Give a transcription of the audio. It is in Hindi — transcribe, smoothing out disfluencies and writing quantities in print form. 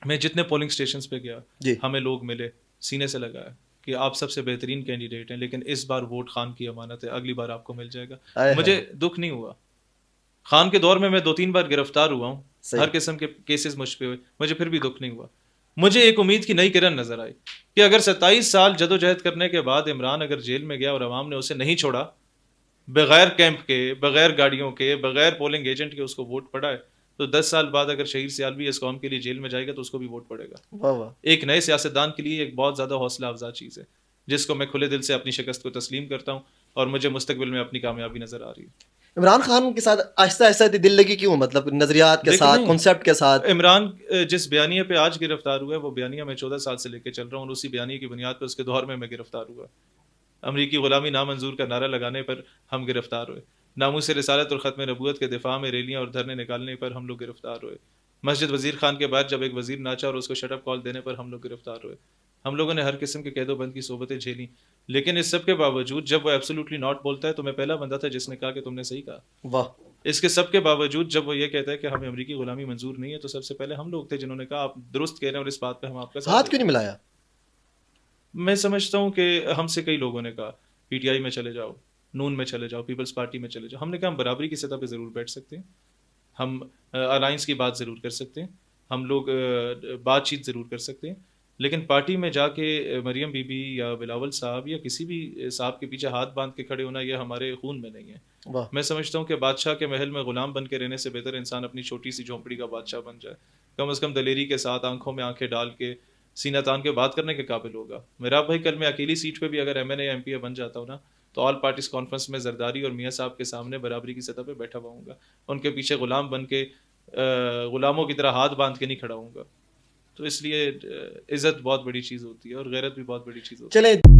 मैं जितने पोलिंग स्टेशन पे गया, जी। हमें लोग मिले, सीने से लगाया कि आप सबसे बेहतरीन कैंडिडेट हैं, लेकिन इस बार वोट खान की अमानत है, अगली बार आपको मिल जाएगा। आए मुझे हाय। दुख नहीं हुआ। खान के दौर में मैं 2-3 बार गिरफ्तार हुआ हूँ, सही। हर किस्म के केसेस मुझ पे हुए, मुझे फिर भी दुख नहीं हुआ। मुझे एक उम्मीद की नई किरण नजर आई कि अगर 27 साल जदोजहद करने के बाद इमरान अगर जेल में गया और अवाम ने उसे नहीं छोड़ा, बगैर कैंप के, बगैर गाड़ियों के, बगैर पोलिंग एजेंट के उसको वोट पड़ा है, तो 10 साल बाद अगर शहीद सियालवी इस कौम के लिए जेल में जाएगा तो उसको भी वोट पड़ेगा। वाह वाह। एक नए सियासतदान के लिए एक बहुत ज़्यादा हौसला अफजा चीज़ है, जिसको मैं खुले दिल से अपनी शिकस्त को तस्लीम करता हूँ, और मुझे मुस्तकबिल में अपनी कामयाबी नज़र आ रही है। इमरान खान के साथ आहिस्ता आहिस्ता इतनी दिल लगी क्यों, मतलब नजरियात के देखो साथ, नहीं, कॉन्सेप्ट के साथ? इमरान जिस बयानिया पे आज गिरफ्तार हुआ है, वो बयानिया मैं 14 साल से लेकर चल रहा हूँ, और उसी बयानिया की बुनियाद पर उसके दौर में मैं गिरफ्तार हुआ। अमरीकी गुलामी नामंजूर का नारा लगाने पर हम गिरफ्तार हुए। नामूस रिसालत और ख़त्म नबूवत के दिफा में रैलियां और धरने निकालने पर हम लोग गिरफ्तार हुए। मस्जिद वजीर खान के बाद जब एक वजीर नाचा और उसको शटअप कॉल देने पर हम लोग गिरफ्तार हुए। हम लोगों ने हर किस्म के कैदोबंद की सोबतें झेली, लेकिन इस सब के बावजूद जब वो एब्सोल्युटली नॉट बोलता है तो मैं पहला बंदा था जिसने कहा कि तुमने सही कहा। वाह। इसके सब के बावजूद जब वो ये कहता है कि हमें अमरीकी गुलामी मंजूर नहीं है, तो सबसे पहले हम लोग थे जिन्होंने कहा आप दुरुस्त कह रहे हैं और इस बात पर हम आपका साथ हाथ क्यों देते नहीं हैं। मिलाया? मैं समझता हूँ कि हमसे कई लोगों ने कहा पीटीआई में चले जाओ, नून में चले जाओ, पीपल्स पार्टी में चले जाओ। हमने कहा हम बराबरी की सतह पे ज़रूर बैठ सकते हैं, हम अलायंस की बात ज़रूर कर सकते हैं, हम लोग बातचीत ज़रूर कर सकते हैं, लेकिन पार्टी में जाके मरियम बीबी या बिलावल साहब या किसी भी साहब के पीछे हाथ बांध के खड़े होना, यह हमारे खून में नहीं है। वाह। मैं समझता हूँ कि बादशाह के महल में गुलाम बन के रहने से बेहतर इंसान अपनी छोटी सी झोंपड़ी का बादशाह बन जाए। कम से कम दलेरी के साथ आंखों में आंखें डाल के सीना तान के बात करने के काबिल होगा। मेरा भाई, कल मैं अकेली सीट पे भी अगर एमएनए या एमपीए बन जाता हूँ ना, तो ऑल पार्टीज कॉन्फ्रेंस में जरदारी और मियाँ साहब के सामने बराबरी की सतह पे बैठा हुआ, उनके पीछे गुलाम बन के गुलामों की तरह हाथ बांध के नहीं खड़ा हूँगा। तो इसलिए इज्जत बहुत बड़ी चीज़ होती है और गैरत भी बहुत बड़ी चीज़ होती है। चलें।